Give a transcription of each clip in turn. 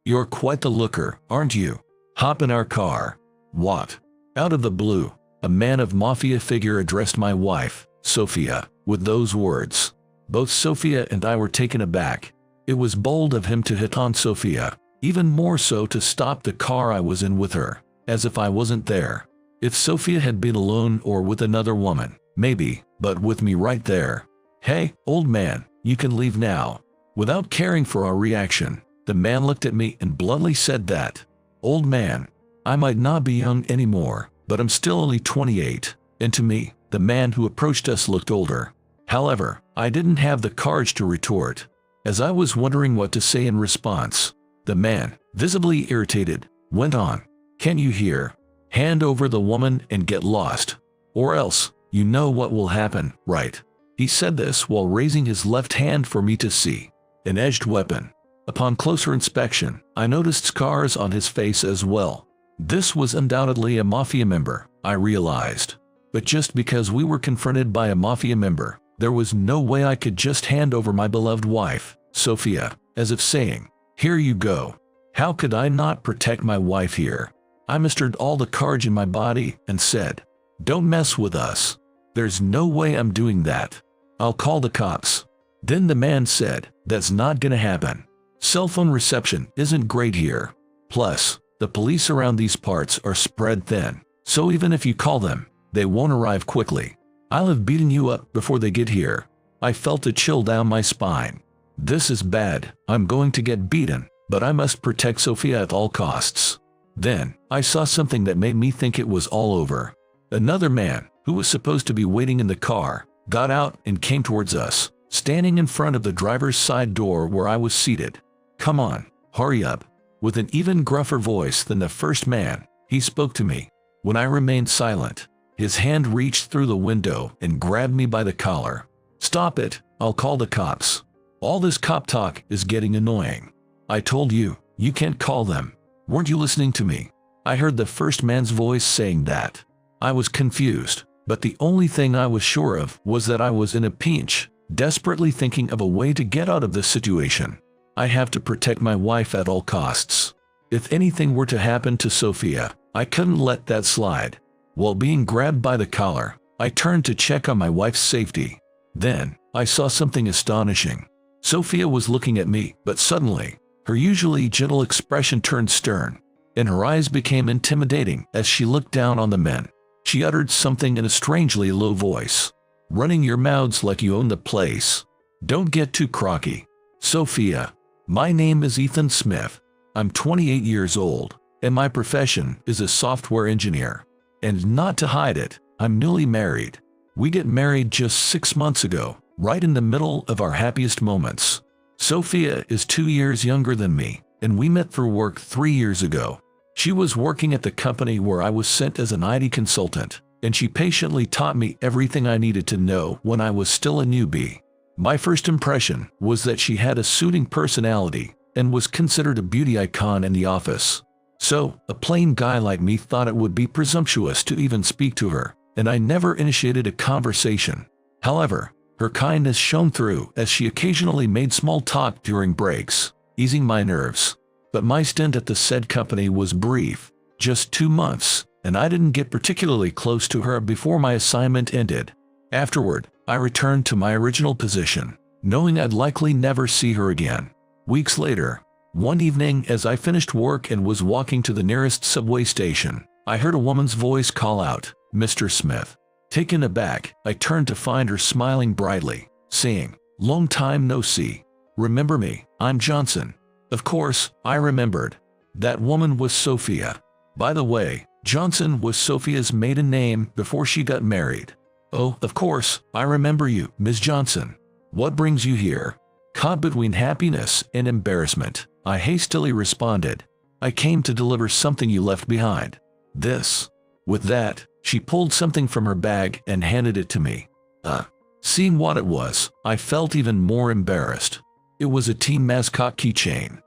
You're quite the looker, aren't you? Hop in our car. What? Out of the blue, a man of mafia figure addressed my wife, Sophia, with those words. Both Sophia and I were taken aback. It was bold of him to hit on Sophia, even more so to stop the car I was in with her, as if I wasn't there. If Sophia had been alone or with another woman, maybe, but with me right there. Hey, old man, you can leave now. Without caring for our reaction, the man looked at me and bluntly said that, old man, I might not be young anymore, but I'm still only 28, and to me, the man who approached us looked older. However, I didn't have the courage to retort. As I was wondering what to say in response, the man, visibly irritated, went on, "Can you hear? Hand over the woman and get lost. Or else, you know what will happen, right?" He said this while raising his left hand for me to see. An edged weapon. Upon closer inspection, I noticed scars on his face as well. This was undoubtedly a mafia member, I realized. But just because we were confronted by a mafia member, there was no way I could just hand over my beloved wife, Sophia, as if saying, "Here you go." How could I not protect my wife here? I mustered all the courage in my body and said, "Don't mess with us. There's no way I'm doing that. I'll call the cops." Then the man said, "That's not gonna happen. Cell phone reception isn't great here. Plus, the police around these parts are spread thin, so even if you call them, they won't arrive quickly. I'll have beaten you up before they get here." I felt a chill down my spine. This is bad. I'm going to get beaten, but I must protect Sophia at all costs. Then, I saw something that made me think it was all over. Another man, who was supposed to be waiting in the car, got out and came towards us, standing in front of the driver's side door where I was seated. "Come on, hurry up." With an even gruffer voice than the first man, he spoke to me. When I remained silent, his hand reached through the window and grabbed me by the collar. "Stop it, I'll call the cops. All this cop talk is getting annoying. I told you, you can't call them. Weren't you listening to me?" I heard the first man's voice saying that. I was confused, but the only thing I was sure of was that I was in a pinch, desperately thinking of a way to get out of this situation. I have to protect my wife at all costs. If anything were to happen to Sophia, I couldn't let that slide. While being grabbed by the collar, I turned to check on my wife's safety. Then, I saw something astonishing. Sophia was looking at me, but suddenly, her usually gentle expression turned stern, and her eyes became intimidating as she looked down on the men. She uttered something in a strangely low voice. "Running your mouths like you own the place. Don't get too crocky. Sophia, my name is Ethan Smith. I'm 28 years old, and my profession is a software engineer. And not to hide it, I'm newly married. We get married just 6 months ago, right in the middle of our happiest moments. Sophia is 2 years younger than me, and we met for work 3 years ago. She was working at the company where I was sent as an IT consultant, and she patiently taught me everything I needed to know when I was still a newbie. My first impression was that she had a suiting personality and was considered a beauty icon in the office. So, a plain guy like me thought it would be presumptuous to even speak to her, and I never initiated a conversation. However, her kindness shone through as she occasionally made small talk during breaks, easing my nerves. But my stint at the said company was brief, just 2 months, and I didn't get particularly close to her before my assignment ended. Afterward, I returned to my original position, knowing I'd likely never see her again. Weeks later, one evening as I finished work and was walking to the nearest subway station, I heard a woman's voice call out, "Mr. Smith." Taken aback, I turned to find her smiling brightly, saying, "Long time no see. Remember me? I'm Johnson." Of course, I remembered. That woman was Sophia. By the way, Johnson was Sophia's maiden name before she got married. "Oh, of course, I remember you, Ms. Johnson. What brings you here?" Caught between happiness and embarrassment, I hastily responded, "I came to deliver something you left behind. This." With that, she pulled something from her bag and handed it to me. Seeing what it was, I felt even more embarrassed. It was a team mascot keychain.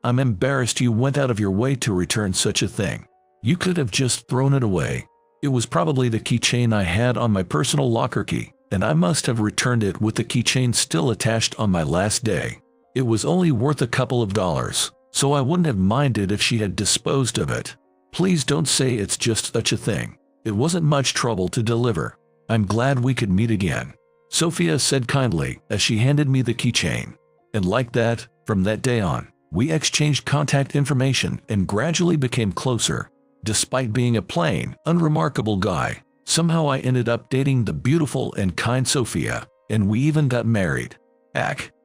I'm embarrassed you went out of your way to return such a thing. You could have just thrown it away. It was probably the keychain I had on my personal locker key, and I must have returned it with the keychain still attached on my last day. It was only worth a couple of dollars, so I wouldn't have minded if she had disposed of it. Please don't say it's just such a thing. It wasn't much trouble to deliver. I'm glad we could meet again, Sophia said kindly as she handed me the keychain. And like that, from that day on, we exchanged contact information and gradually became closer. Despite being a plain, unremarkable guy, somehow I ended up dating the beautiful and kind Sophia, and we even got married.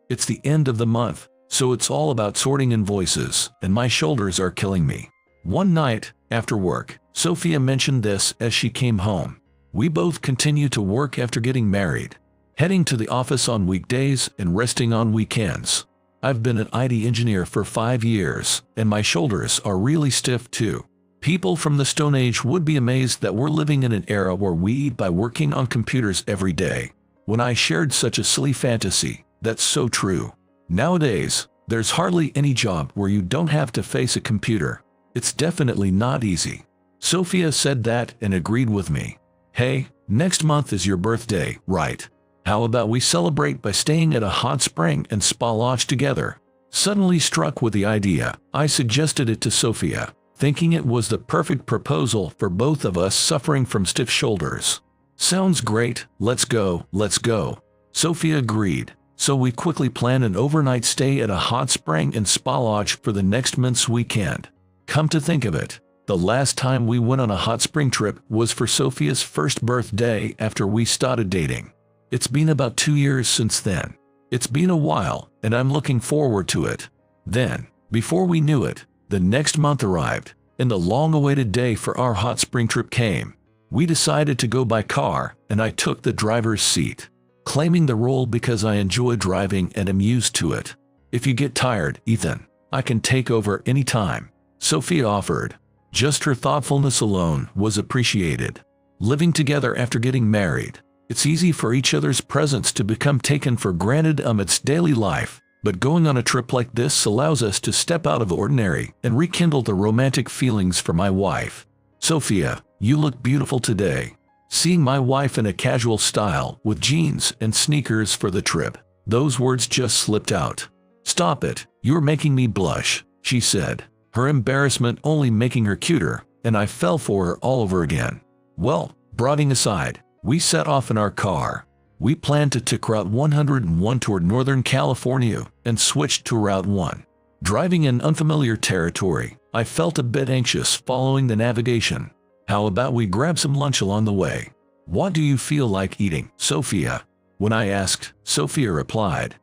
It's the end of the month, so it's all about sorting invoices, and my shoulders are killing me. One night, after work, Sophia mentioned this as she came home. We both continue to work after getting married, heading to the office on weekdays and resting on weekends. I've been an IT engineer for 5 years, and my shoulders are really stiff too. People from the Stone Age would be amazed that we're living in an era where we eat by working on computers every day. When I shared such a silly fantasy, that's so true. Nowadays, there's hardly any job where you don't have to face a computer. It's definitely not easy. Sophia said that and agreed with me. Hey, next month is your birthday, right? How about we celebrate by staying at a hot spring and spa lodge together? Suddenly struck with the idea, I suggested it to Sophia, thinking it was the perfect proposal for both of us suffering from stiff shoulders. Sounds great, let's go, let's go. Sophia agreed, so we quickly planned an overnight stay at a hot spring and spa lodge for the next month's weekend. Come to think of it, the last time we went on a hot spring trip was for Sophia's first birthday after we started dating. It's been about 2 years since then. It's been a while, and I'm looking forward to it. Then, before we knew it, the next month arrived, and the long-awaited day for our hot spring trip came. We decided to go by car, and I took the driver's seat, claiming the role because I enjoy driving and am used to it. If you get tired, Ethan, I can take over anytime, Sophia offered. Just her thoughtfulness alone was appreciated. Living together after getting married, it's easy for each other's presence to become taken for granted amidst daily life, but going on a trip like this allows us to step out of the ordinary and rekindle the romantic feelings for my wife. Sophia, you look beautiful today. Seeing my wife in a casual style with jeans and sneakers for the trip, those words just slipped out. Stop it, you're making me blush, she said, her embarrassment only making her cuter, and I fell for her all over again. Well, brooding aside, we set off in our car. We planned to take Route 101 toward Northern California and switched to Route 1. Driving in unfamiliar territory, I felt a bit anxious following the navigation. How about we grab some lunch along the way? What do you feel like eating, Sophia? When I asked, Sophia replied,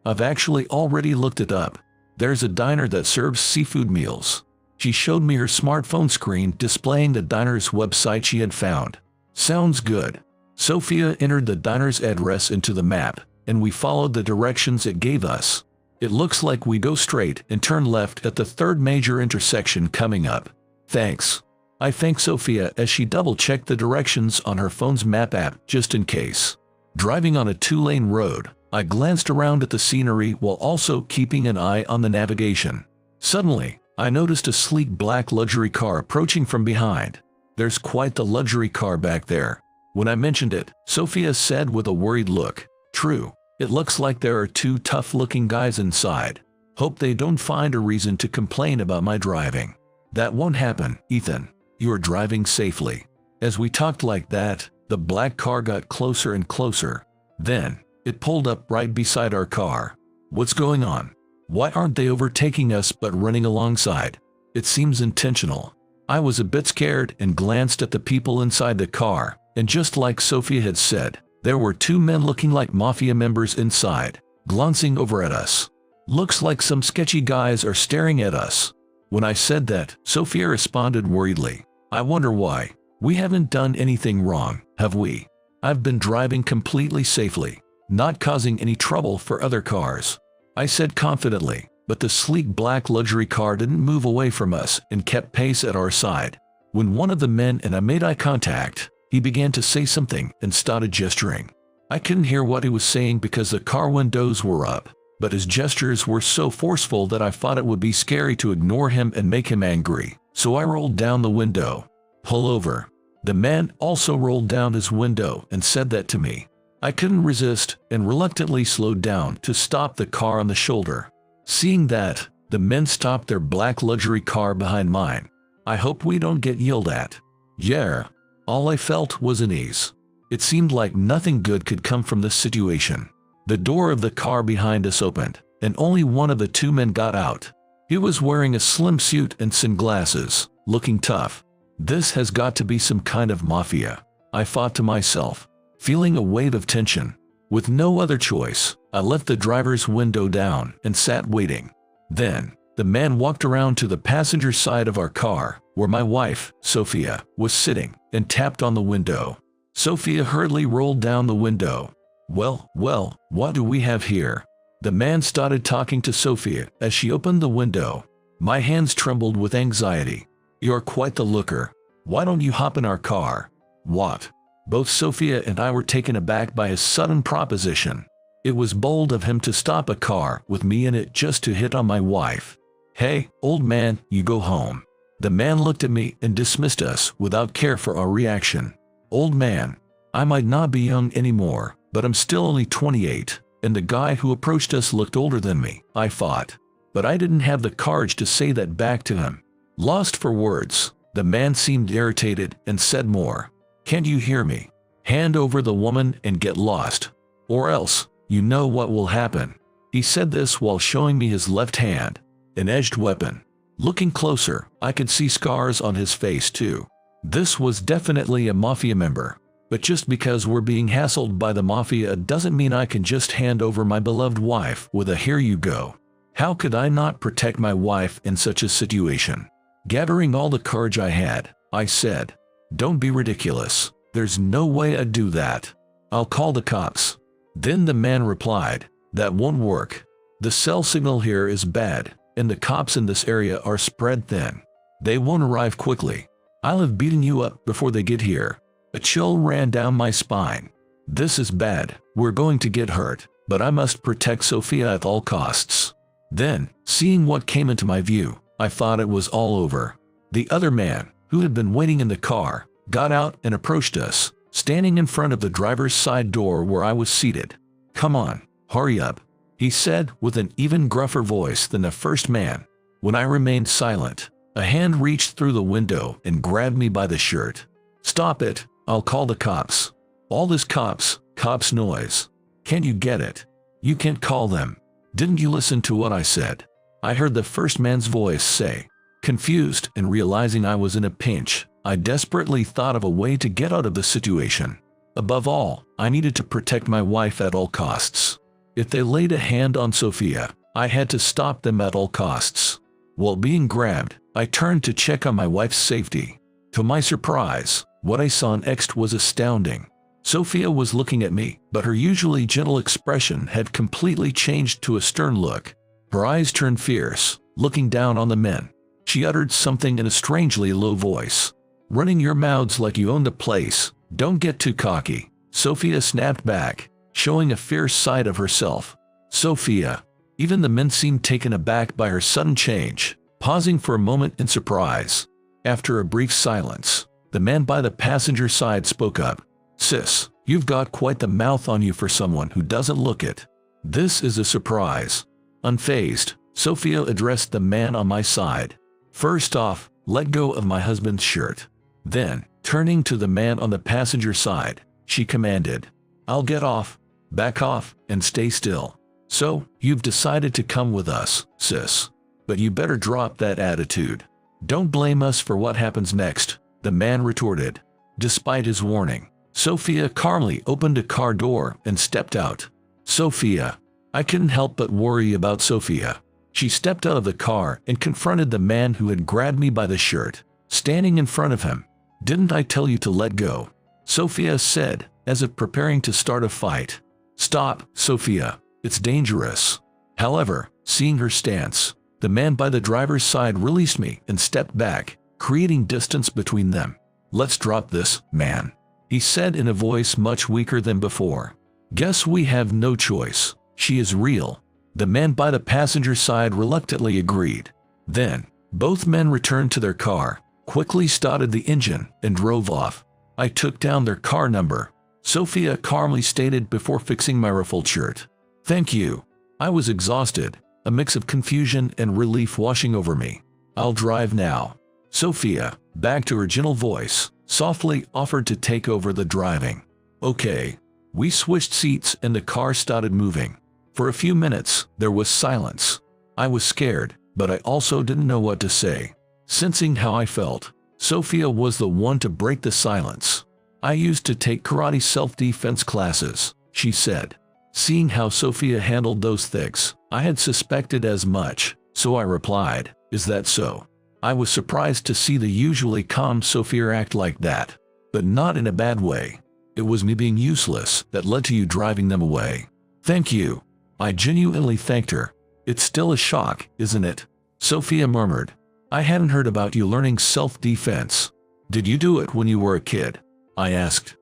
I've actually already looked it up. There's a diner that serves seafood meals. She showed me her smartphone screen displaying the diner's website she had found. Sounds good. Sophia entered the diner's address into the map, and we followed the directions it gave us. It looks like we go straight and turn left at the third major intersection coming up. Thanks. I thanked Sophia as she double-checked the directions on her phone's map app just in case. Driving on a 2-lane road, I glanced around at the scenery while also keeping an eye on the navigation. Suddenly, I noticed a sleek black luxury car approaching from behind. There's quite the luxury car back there. When I mentioned it, Sophia said with a worried look, True, it looks like there are 2 tough-looking guys inside. Hope they don't find a reason to complain about my driving. That won't happen, Ethan. You are driving safely. As we talked like that, the black car got closer and closer. Then, it pulled up right beside our car. What's going on? Why aren't they overtaking us but running alongside? It seems intentional. I was a bit scared and glanced at the people inside the car, and just like Sophia had said, there were 2 men looking like mafia members inside, glancing over at us. Looks like some sketchy guys are staring at us. When I said that, Sophia responded worriedly, I wonder why. We haven't done anything wrong, have we? I've been driving completely safely, not causing any trouble for other cars. I said confidently, but the sleek black luxury car didn't move away from us and kept pace at our side. When one of the men and I made eye contact, he began to say something and started gesturing. I couldn't hear what he was saying because the car windows were up, but his gestures were so forceful that I thought it would be scary to ignore him and make him angry, so I rolled down the window. Pull over. The man also rolled down his window and said that to me. I couldn't resist and reluctantly slowed down to stop the car on the shoulder. Seeing that, The men stopped their black luxury car behind mine. I hope we don't get yelled at. Yeah. All I felt was unease. It seemed like nothing good could come from this situation. The door of the car behind us opened, and only one of the two men got out. He was wearing a slim suit and sunglasses, looking tough. This has got to be some kind of mafia, I thought to myself, feeling a wave of tension. With no other choice, I left the driver's window down and sat waiting. Then, the man walked around to the passenger side of our car, where my wife, Sophia, was sitting, and tapped on the window. Sophia hurriedly rolled down the window. Well, what do we have here? The man started talking to Sophia as she opened the window. My hands trembled with anxiety. You're quite the looker. Why don't you hop in our car? What? Both Sophia and I were taken aback by his sudden proposition. It was bold of him to stop a car with me in it just to hit on my wife. Hey, old man, you go home. The man looked at me and dismissed us without care for our reaction. Old man. I might not be young anymore, but I'm still only 28, and the guy who approached us looked older than me, I thought. But I didn't have the courage to say that back to him. Lost for words, the man seemed irritated and said more. Can't you hear me? Hand over the woman and get lost. Or else, you know what will happen. He said this while showing me his left hand, an edged weapon. Looking closer, I could see scars on his face too. This was definitely a mafia member. But just because we're being hassled by the mafia doesn't mean I can just hand over my beloved wife with a here you go. How could I not protect my wife in such a situation? Gathering all the courage I had, I said, Don't be ridiculous. There's no way I'd do that. I'll call the cops. Then the man replied, That won't work. The cell signal here is bad, and the cops in this area are spread thin. They won't arrive quickly. I'll have beaten you up before they get here. A chill ran down my spine. This is bad. We're going to get hurt, but I must protect Sophia at all costs. Then, seeing what came into my view, I thought it was all over. The other man, who had been waiting in the car, got out and approached us, standing in front of the driver's side door where I was seated. Come on, hurry up, he said with an even gruffer voice than the first man. When I remained silent, a hand reached through the window and grabbed me by the shirt. Stop it, I'll call the cops. All this cops noise. Can't you get it? You can't call them. Didn't you listen to what I said? I heard the first man's voice say. Confused and realizing I was in a pinch, I desperately thought of a way to get out of the situation. Above all, I needed to protect my wife at all costs. If they laid a hand on Sophia, I had to stop them at all costs. While being grabbed, I turned to check on my wife's safety. To my surprise, what I saw next was astounding. Sophia was looking at me, but her usually gentle expression had completely changed to a stern look. Her eyes turned fierce, looking down on the men. She uttered something in a strangely low voice. Running your mouths like you own the place. Don't get too cocky. Sophia snapped back, showing a fierce side of herself. Sophia. Even the men seemed taken aback by her sudden change, pausing for a moment in surprise. After a brief silence, the man by the passenger side spoke up. Sis, you've got quite the mouth on you for someone who doesn't look it. This is a surprise. Unfazed, Sophia addressed the man on my side. First off, let go of my husband's shirt. Then, turning to the man on the passenger side, she commanded, I'll get off, back off, and stay still. So, you've decided to come with us, sis. But you better drop that attitude. Don't blame us for what happens next, the man retorted. Despite his warning, Sophia calmly opened a car door and stepped out. Sophia. I couldn't help but worry about Sophia. She stepped out of the car and confronted the man who had grabbed me by the shirt, standing in front of him. Didn't I tell you to let go? Sophia said, as if preparing to start a fight. Stop, Sophia. It's dangerous. However, seeing her stance, the man by the driver's side released me and stepped back, creating distance between them. Let's drop this, man, he said in a voice much weaker than before. Guess we have no choice. She is real. The man by the passenger side reluctantly agreed. Then, both men returned to their car, quickly started the engine, and drove off. I took down their car number, Sophia calmly stated before fixing my ruffled shirt. Thank you. I was exhausted, a mix of confusion and relief washing over me. "I'll drive now." Sophia, back to her gentle voice, softly offered to take over the driving. "Okay." We switched seats and the car started moving. For a few minutes, there was silence. I was scared, but I also didn't know what to say. Sensing how I felt, Sophia was the one to break the silence. "I used to take karate self-defense classes," she said. Seeing how Sophia handled those things, I had suspected as much, so I replied, "Is that so?" I was surprised to see the usually calm Sophia act like that, but not in a bad way. It was me being useless that led to you driving them away. "Thank you." I genuinely thanked her. "It's still a shock, isn't it?" Sophia murmured. "I hadn't heard about you learning self-defense. Did you do it when you were a kid?" I asked.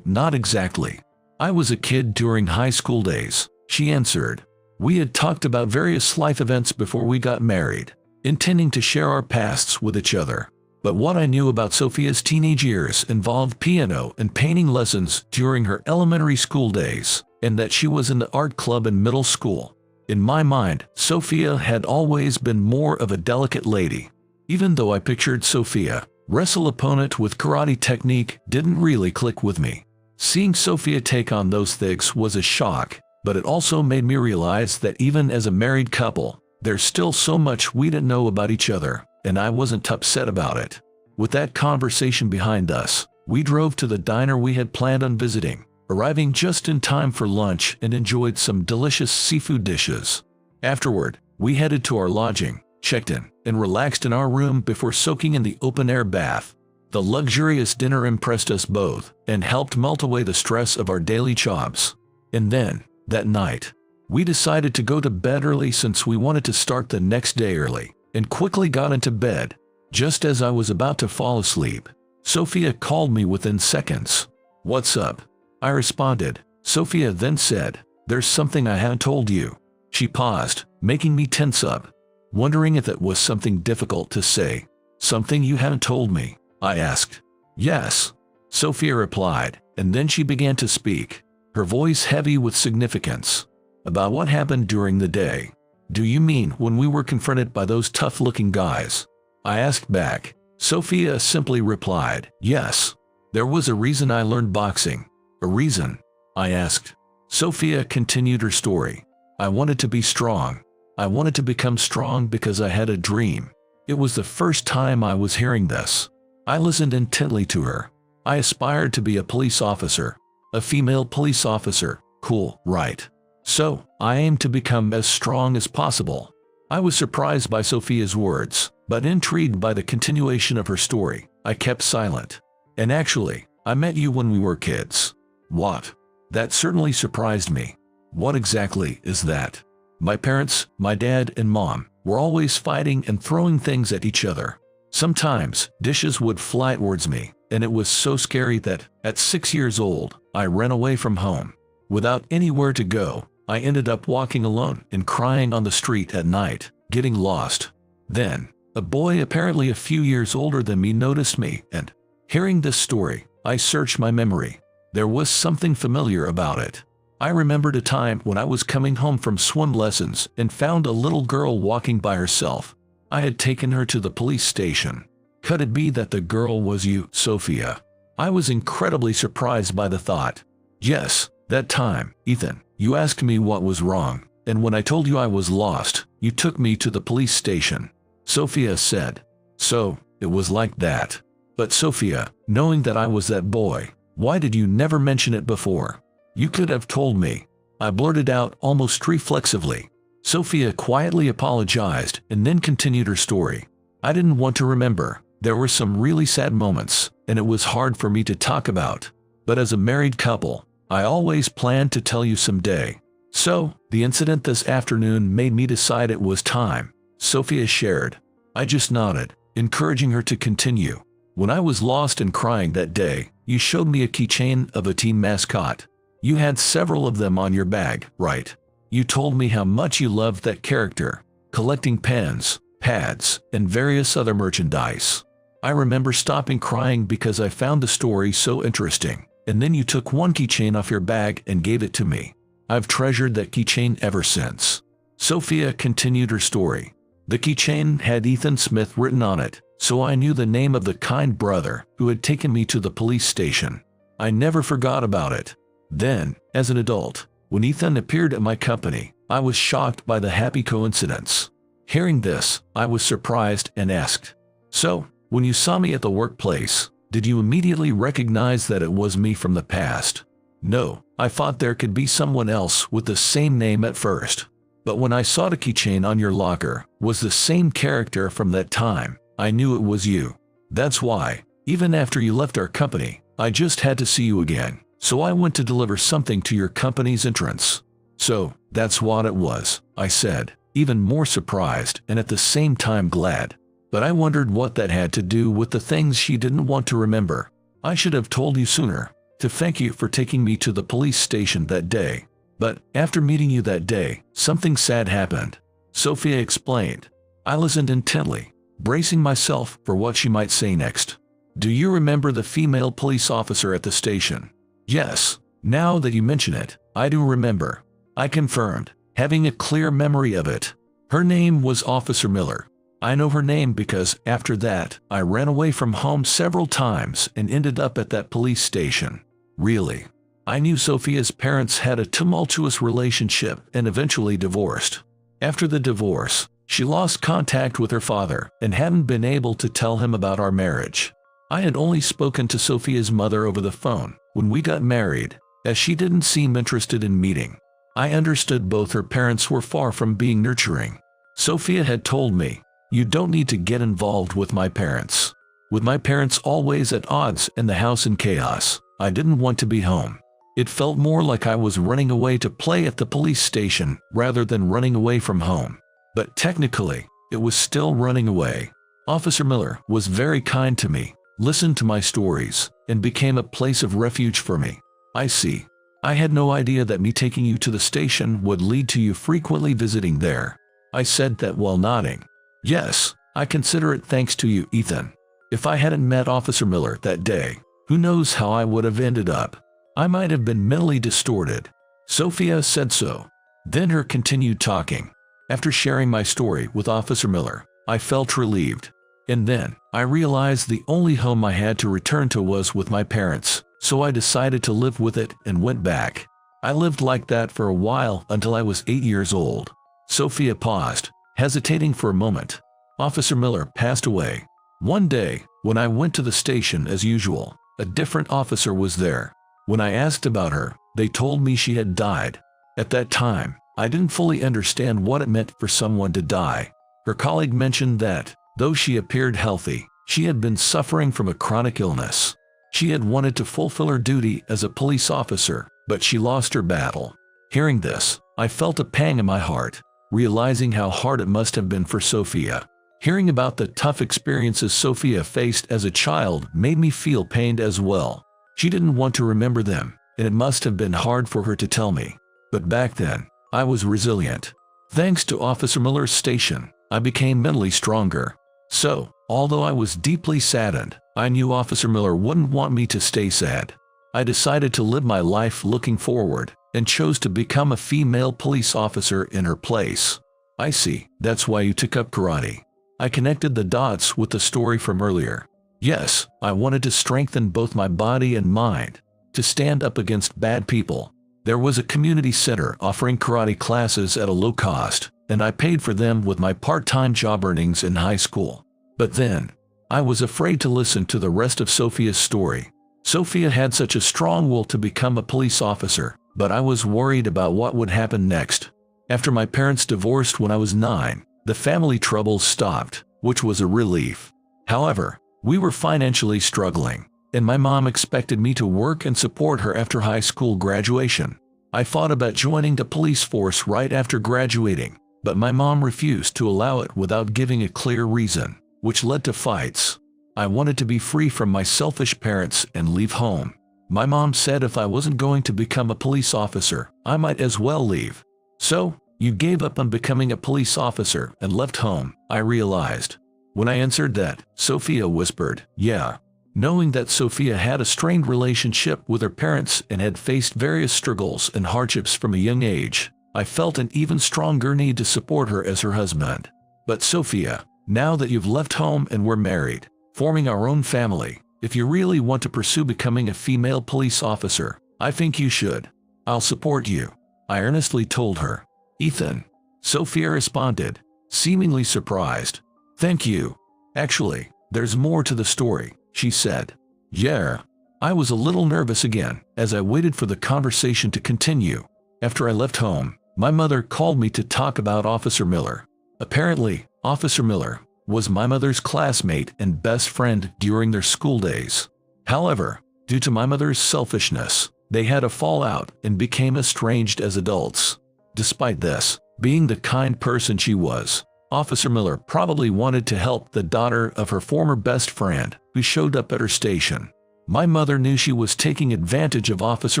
Not exactly. I was a kid during high school days," she answered. "We had talked about various life events before we got married, intending to share our pasts with each other. But what I knew about Sophia's teenage years involved piano and painting lessons during her elementary school days, and that she was in the art club in middle school. In my mind, Sophia had always been more of a delicate lady. Even though I pictured Sophia, wrestle opponent with karate technique didn't really click with me. Seeing Sophia take on those things was a shock, but it also made me realize that even as a married couple, there's still so much we didn't know about each other, and I wasn't upset about it. With that conversation behind us, we drove to the diner we had planned on visiting, arriving just in time for lunch and enjoyed some delicious seafood dishes. Afterward, we headed to our lodging, checked in, and relaxed in our room before soaking in the open-air bath. The luxurious dinner impressed us both and helped melt away the stress of our daily jobs. And then, that night, we decided to go to bed early since we wanted to start the next day early, and quickly got into bed. Just as I was about to fall asleep, Sophia called me within seconds. "What's up?" I responded. Sophia then said, "There's something I haven't told you." She paused, making me tense up, wondering if it was something difficult to say. "Something you haven't told me?" I asked. "Yes," Sophia replied, and then she began to speak, her voice heavy with significance. "About what happened during the day. Do you mean when we were confronted by those tough-looking guys?" I asked back. Sophia simply replied, "Yes. There was a reason I learned boxing." "A reason?" I asked. Sophia continued her story. "I wanted to be strong. I wanted to become strong because I had a dream." It was the first time I was hearing this. I listened intently to her. "I aspired to be a police officer. A female police officer. Cool, right? So, I aimed to become as strong as possible." I was surprised by Sophia's words, but intrigued by the continuation of her story. I kept silent. "And actually, I met you when we were kids." "What?" That certainly surprised me. "What exactly is that?" "My parents, my dad and mom, were always fighting and throwing things at each other. Sometimes, dishes would fly towards me, and it was so scary that, at 6 years old, I ran away from home. Without anywhere to go, I ended up walking alone and crying on the street at night, getting lost. Then, a boy apparently a few years older than me noticed me, and, hearing this story, I searched my memory. There was something familiar about it. I remembered a time when I was coming home from swim lessons and found a little girl walking by herself. I had taken her to the police station. Could it be that the girl was you, Sophia? I was incredibly surprised by the thought. "Yes, that time, Ethan, you asked me what was wrong, and when I told you I was lost, you took me to the police station," Sophia said. "So, it was like that. But Sophia, knowing that I was that boy, why did you never mention it before? You could have told me," I blurted out almost reflexively. Sophia quietly apologized and then continued her story. "I didn't want to remember. There were some really sad moments, and it was hard for me to talk about. But as a married couple, I always planned to tell you someday. So, the incident this afternoon made me decide it was time," Sophia shared. I just nodded, encouraging her to continue. "When I was lost and crying that day, you showed me a keychain of a team mascot. You had several of them on your bag, right? You told me how much you loved that character, collecting pens, pads, and various other merchandise. I remember stopping crying because I found the story so interesting, and then you took one keychain off your bag and gave it to me. I've treasured that keychain ever since." Sophia continued her story. The keychain had Ethan Smith written on it, so I knew the name of the kind brother who had taken me to the police station. I never forgot about it. Then, as an adult, when Ethan appeared at my company, I was shocked by the happy coincidence. Hearing this, I was surprised and asked, "So, when you saw me at the workplace, did you immediately recognize that it was me from the past?" "No, I thought there could be someone else with the same name at first. But when I saw the keychain on your locker was the same character from that time, I knew it was you. That's why, even after you left our company, I just had to see you again, so I went to deliver something to your company's entrance." "So, that's what it was," I said, even more surprised and at the same time glad. But I wondered what that had to do with the things she didn't want to remember. "I should have told you sooner, to thank you for taking me to the police station that day. But after meeting you that day, something sad happened," Sophia explained. I listened intently, bracing myself for what she might say next. "Do you remember the female police officer at the station?" "Yes, now that you mention it, I do remember," I confirmed, having a clear memory of it. "Her name was Officer Miller. I know her name because after that, I ran away from home several times and ended up at that police station." "Really?" I knew Sophia's parents had a tumultuous relationship and eventually divorced. After the divorce, she lost contact with her father and hadn't been able to tell him about our marriage. I had only spoken to Sophia's mother over the phone when we got married, as she didn't seem interested in meeting. I understood both her parents were far from being nurturing. Sophia had told me, "You don't need to get involved with my parents." With my parents always at odds and the house in chaos, I didn't want to be home. It felt more like I was running away to play at the police station rather than running away from home. But technically, it was still running away. Officer Miller was very kind to me, listened to my stories, and became a place of refuge for me. "I see. I had no idea that me taking you to the station would lead to you frequently visiting there." I said that while nodding. "Yes, I consider it thanks to you, Ethan. If I hadn't met Officer Miller that day, who knows how I would have ended up. I might have been mentally distorted." Sophia said so. Then her continued talking. "After sharing my story with Officer Miller, I felt relieved. And then, I realized the only home I had to return to was with my parents, so I decided to live with it and went back. I lived like that for a while until I was 8 years old." Sophia paused, hesitating for a moment. "Officer Miller passed away. One day, when I went to the station as usual, a different officer was there. When I asked about her, they told me she had died. At that time, I didn't fully understand what it meant for someone to die. Her colleague mentioned that, though she appeared healthy, she had been suffering from a chronic illness. She had wanted to fulfill her duty as a police officer, but she lost her battle." Hearing this, I felt a pang in my heart, realizing how hard it must have been for Sophia. Hearing about the tough experiences Sophia faced as a child made me feel pained as well. She didn't want to remember them, and it must have been hard for her to tell me. But back then, I was resilient. Thanks to Officer Miller's station, I became mentally stronger. So, although I was deeply saddened, I knew Officer Miller wouldn't want me to stay sad. I decided to live my life looking forward, and chose to become a female police officer in her place. "I see, that's why you took up karate." I connected the dots with the story from earlier. Yes, I wanted to strengthen both my body and mind, to stand up against bad people. There was a community center offering karate classes at a low cost, and I paid for them with my part-time job earnings in high school. But then, I was afraid to listen to the rest of Sophia's story. Sophia had such a strong will to become a police officer, but I was worried about what would happen next. After my parents divorced when I was 9, the family troubles stopped, which was a relief. However, we were financially struggling, and my mom expected me to work and support her after high school graduation. I thought about joining the police force right after graduating, but my mom refused to allow it without giving a clear reason, which led to fights. I wanted to be free from my selfish parents and leave home. My mom said if I wasn't going to become a police officer, I might as well leave. "So, you gave up on becoming a police officer and left home," I realized. When I answered that, Sophia whispered, "Yeah." Knowing that Sophia had a strained relationship with her parents and had faced various struggles and hardships from a young age, I felt an even stronger need to support her as her husband. But Sophia, now that you've left home and we're married, forming our own family, if you really want to pursue becoming a female police officer, I think you should. I'll support you, I earnestly told her. Ethan, Sophia responded, seemingly surprised. Thank you. Actually, there's more to the story, she said. Yeah. I was a little nervous again as I waited for the conversation to continue. After I left home, my mother called me to talk about Officer Miller. Apparently, Officer Miller was my mother's classmate and best friend during their school days. However, due to my mother's selfishness, they had a fallout and became estranged as adults. Despite this, being the kind person she was, Officer Miller probably wanted to help the daughter of her former best friend, who showed up at her station. My mother knew she was taking advantage of Officer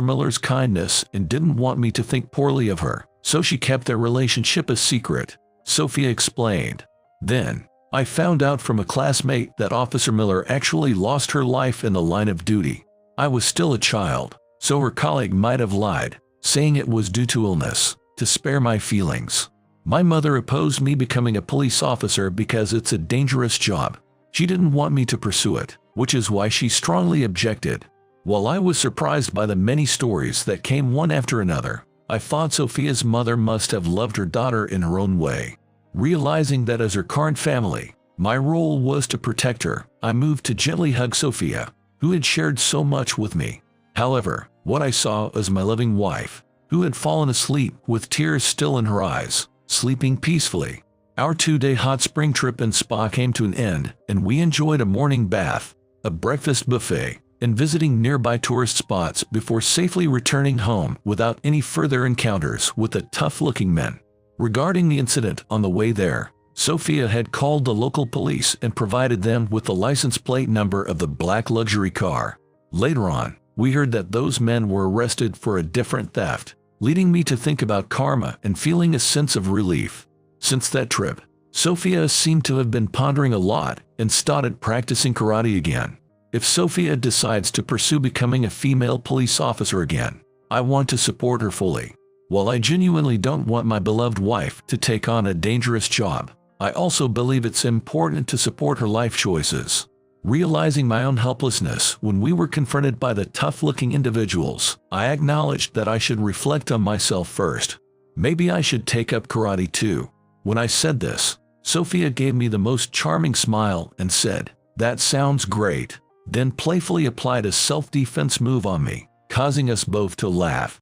Miller's kindness and didn't want me to think poorly of her, so she kept their relationship a secret, Sophia explained. Then, I found out from a classmate that Officer Miller actually lost her life in the line of duty. I was still a child, so her colleague might have lied, saying it was due to illness, to spare my feelings. My mother opposed me becoming a police officer because it's a dangerous job. She didn't want me to pursue it, which is why she strongly objected. While I was surprised by the many stories that came one after another, I thought Sophia's mother must have loved her daughter in her own way. Realizing that as her current family, my role was to protect her, I moved to gently hug Sophia, who had shared so much with me. However, what I saw was my loving wife, who had fallen asleep with tears still in her eyes, sleeping peacefully. Our 2-day hot spring trip and spa came to an end, and we enjoyed a morning bath, a breakfast buffet, and visiting nearby tourist spots before safely returning home without any further encounters with the tough-looking men. Regarding the incident on the way there, Sophia had called the local police and provided them with the license plate number of the black luxury car. Later on, we heard that those men were arrested for a different theft, leading me to think about karma and feeling a sense of relief. Since that trip, Sophia seemed to have been pondering a lot and started practicing karate again. If Sophia decides to pursue becoming a female police officer again, I want to support her fully. While I genuinely don't want my beloved wife to take on a dangerous job, I also believe it's important to support her life choices. Realizing my own helplessness when we were confronted by the tough-looking individuals, I acknowledged that I should reflect on myself first. Maybe I should take up karate too. When I said this, Sophia gave me the most charming smile and said, "That sounds great," then playfully applied a self-defense move on me, causing us both to laugh.